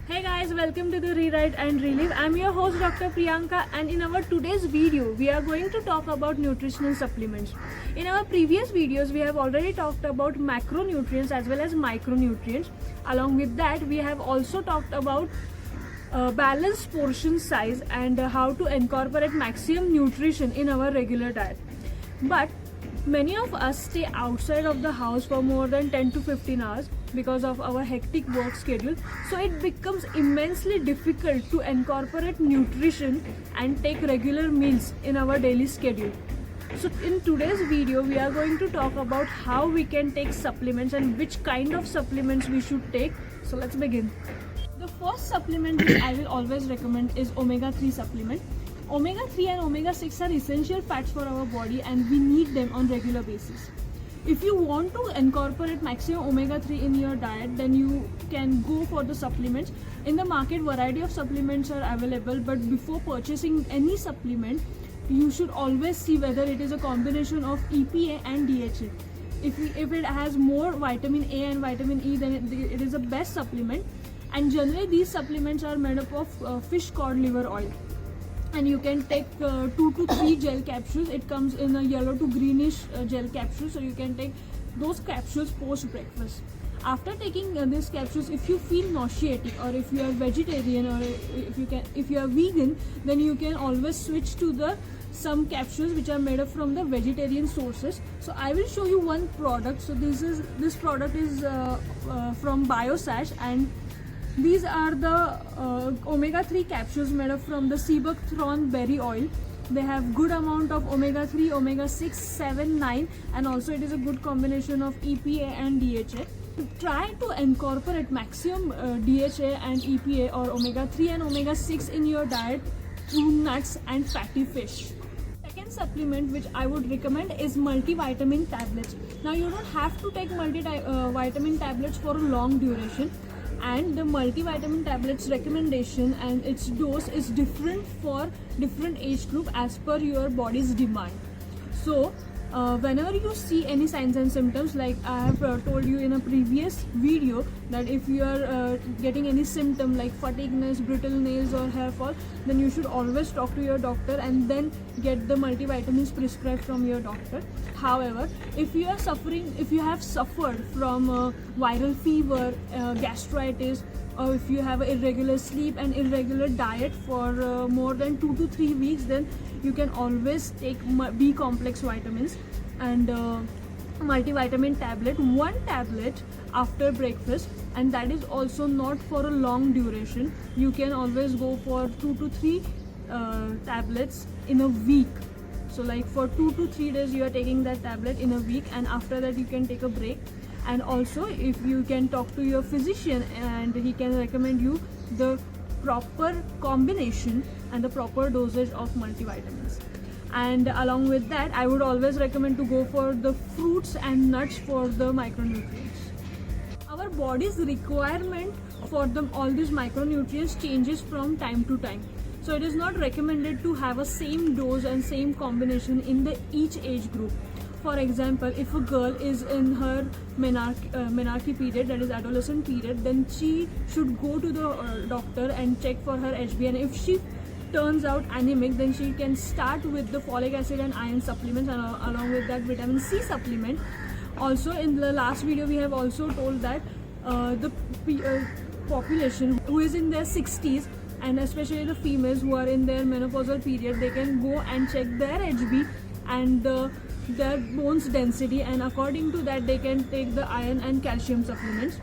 Hey guys, welcome to the Rewrite and Relive. I'm your host Dr. Priyanka, and in our today's video we are going to talk about nutritional supplements. In our previous videos we have already talked about macronutrients as well as micronutrients. Along with that we have also talked about balanced portion size and how to incorporate maximum nutrition in our regular diet. But many of us stay outside of the house for more than 10 to 15 hours because of our hectic work schedule, so it becomes immensely difficult to incorporate nutrition and take regular meals in our daily schedule. So in today's video we are going to talk about how we can take supplements and which kind of supplements we should take. So let's begin. The first supplement which I will always recommend is omega-3 supplement. Omega-3 and omega-6 are essential fats for our body and we need them on regular basis. If you want to incorporate maximum omega-3 in your diet, then you can go for the supplements. In the market, variety of supplements are available, but before purchasing any supplement, you should always see whether it is a combination of EPA and DHA. If it has more vitamin A and vitamin E, then it is the best supplement. And generally, these supplements are made up of fish cod liver oil. And you can take 2 to 3 gel capsules. It comes in a yellow to greenish gel capsule, so you can take those capsules post breakfast. After taking these capsules, if you feel nauseatic or if you are vegetarian or if you are vegan, then you can always switch to some capsules which are made up from the vegetarian sources. So I will show you one product. So this product is from Biosash, and these are the omega-3 capsules made up from the sea buckthorn berry oil. They have good amount of omega-3, omega-6, 7, 9, and also it is a good combination of EPA and DHA. Try to incorporate maximum DHA and EPA or omega-3 and omega-6 in your diet through nuts and fatty fish. Second supplement which I would recommend is multivitamin tablets. Now you don't have to take multivitamin tablets for a long duration, and the multivitamin tablets recommendation and its dose is different for different age group as per your body's demand. So whenever you see any signs and symptoms, like I have told you in a previous video, that if you are getting any symptom like fatigueness, brittle nails or hair fall, then you should always talk to your doctor and then get the multivitamins prescribed from your doctor. However, if you have suffered from viral fever, gastritis, or if you have irregular sleep and irregular diet for more than 2 to 3 weeks, then you can always take B complex vitamins and multivitamin tablet, one tablet after breakfast, and that is also not for a long duration. You can always go for 2 to 3 tablets in a week. So like for 2 to 3 days you are taking that tablet in a week, and after that you can take a break. And also if you can talk to your physician and he can recommend you the proper combination and the proper dosage of multivitamins. And along with that, I would always recommend to go for the fruits and nuts for the micronutrients. Our body's requirement for all these micronutrients changes from time to time. So it is not recommended to have a same dose and same combination in each age group. For example, if a girl is in her menarche period, that is adolescent period, then she should go to the doctor and check for her HB, and if she turns out anemic, then she can start with the folic acid and iron supplements, and along with that vitamin C supplement. Also in the last video we have also told that the population who is in their 60s, and especially the females who are in their menopausal period, they can go and check their HB and their bones density, and according to that they can take the iron and calcium supplements.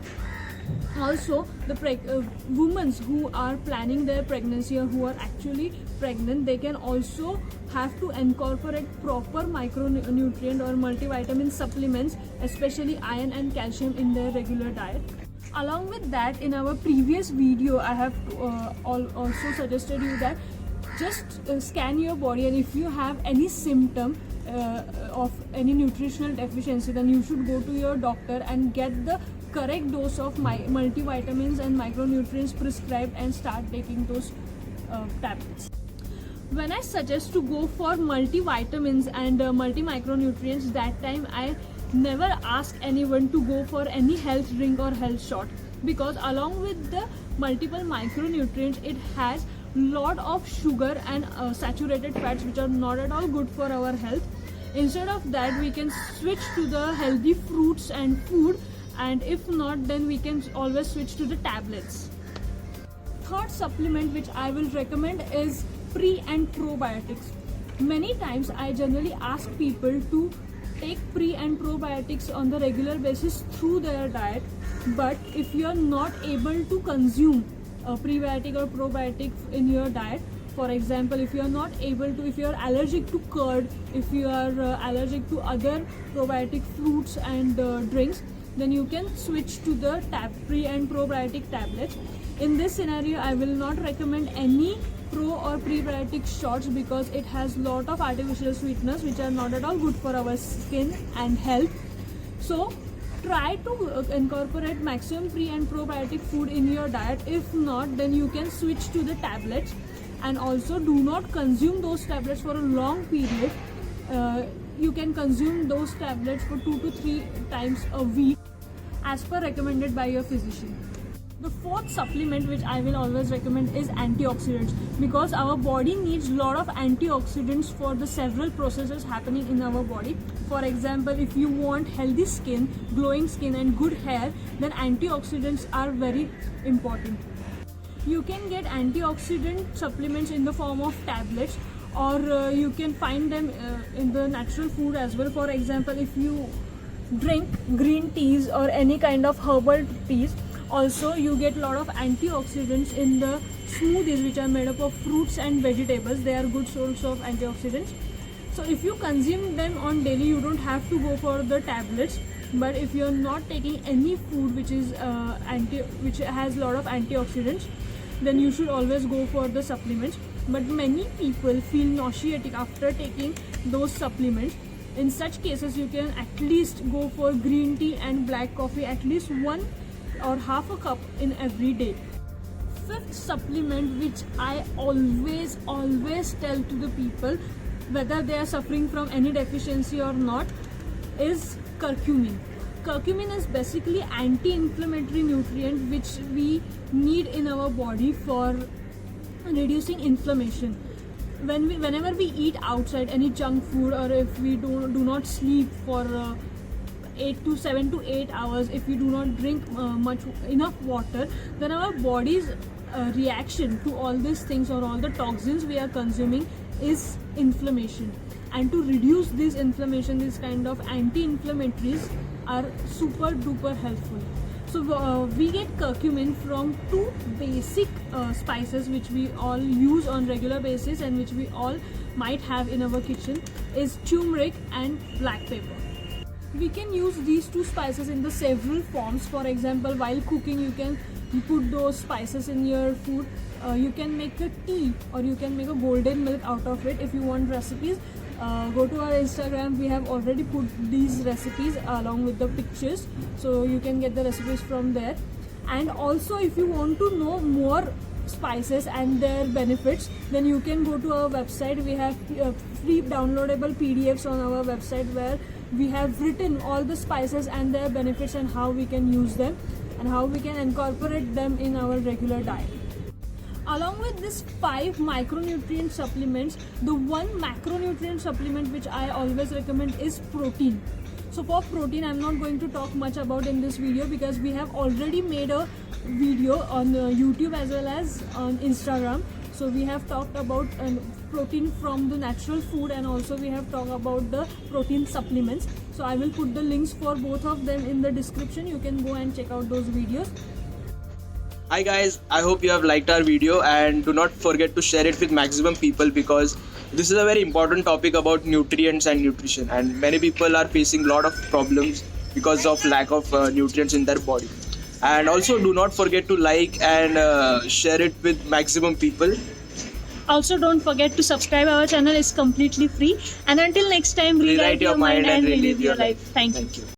Also the women who are planning their pregnancy or who are actually pregnant, they can also have to incorporate proper micronutrient or multivitamin supplements, especially iron and calcium, in their regular diet. Along with that, in our previous video I have also suggested you that just scan your body, and if you have any symptom of any nutritional deficiency, then you should go to your doctor and get the correct dose of multivitamins and micronutrients prescribed and start taking those tablets. When I suggest to go for multivitamins and multi-micronutrients, that time I never ask anyone to go for any health drink or health shot. because along with the multiple micronutrients, it has lot of sugar and saturated fats which are not at all good for our health. Instead of that, we can switch to the healthy fruits and food, and if not, then we can always switch to the tablets. Third supplement which I will recommend is pre and probiotics. Many times I generally ask people to take pre and probiotics on the regular basis through their diet, but if you are not able to consume a prebiotic or probiotic in your diet, for example, if you are not able to, if you are allergic to curd, if you are allergic to other probiotic fruits and drinks, then you can switch to the pre and probiotic tablets. In this scenario, I will not recommend any pro or prebiotic shots because it has lot of artificial sweeteners which are not at all good for our skin and health. So try to incorporate maximum pre and probiotic food in your diet. If not, then you can switch to the tablets, and also do not consume those tablets for a long period. You can consume those tablets for 2 to 3 times a week as per recommended by your physician. The fourth supplement which I will always recommend is antioxidants, because our body needs a lot of antioxidants for the several processes happening in our body. For example, if you want healthy skin, glowing skin and good hair, then antioxidants are very important. You can get antioxidant supplements in the form of tablets, or you can find them in the natural food as well. For example, if you drink green teas or any kind of herbal teas, also you get a lot of antioxidants in the smoothies which are made up of fruits and vegetables. They are good source of antioxidants. So if you consume them on daily, you don't have to go for the tablets. But if you are not taking any food which is which has a lot of antioxidants, then you should always go for the supplements. But many people feel nauseatic after taking those supplements. In such cases, you can at least go for green tea and black coffee, at least 1 or half a cup in every day. Fifth supplement which I always tell to the people, whether they are suffering from any deficiency or not, is curcumin. Curcumin is basically anti-inflammatory nutrient which we need in our body for reducing inflammation. Whenever we eat outside any junk food, or if we do not sleep for 7 to 8 hours, if we do not drink enough water, then our body's reaction to all these things or all the toxins we are consuming is inflammation. And to reduce this inflammation, these kind of anti-inflammatories are super duper helpful. So we get curcumin from 2 basic spices which we all use on regular basis and which we all might have in our kitchen, is turmeric and black pepper. We can use these 2 spices in the several forms. For example, while cooking, you can put those spices in your food. You can make a tea, or you can make a golden milk out of it. If you want recipes, go to our Instagram. We have already put these recipes along with the pictures, so you can get the recipes from there. And also, if you want to know more spices and their benefits, then you can go to our website. We have free downloadable PDFs on our website where we have written all the spices and their benefits and how we can use them and how we can incorporate them in our regular diet. Along with these 5 micronutrient supplements, the one macronutrient supplement which I always recommend is protein. So for protein, I'm not going to talk much about in this video because we have already made a video on YouTube as well as on Instagram. So we have talked about protein from the natural food, and also we have talked about the protein supplements. So I will put the links for both of them in the description. You can go and check out those videos. Hi guys, I hope you have liked our video, and do not forget to share it with maximum people because this is a very important topic about nutrients and nutrition, and many people are facing a lot of problems because of lack of nutrients in their body. And also do not forget to like and share it with maximum people. Also, don't forget to subscribe our channel. It's completely free. And until next time, rewrite your mind and relive your life. Thank you.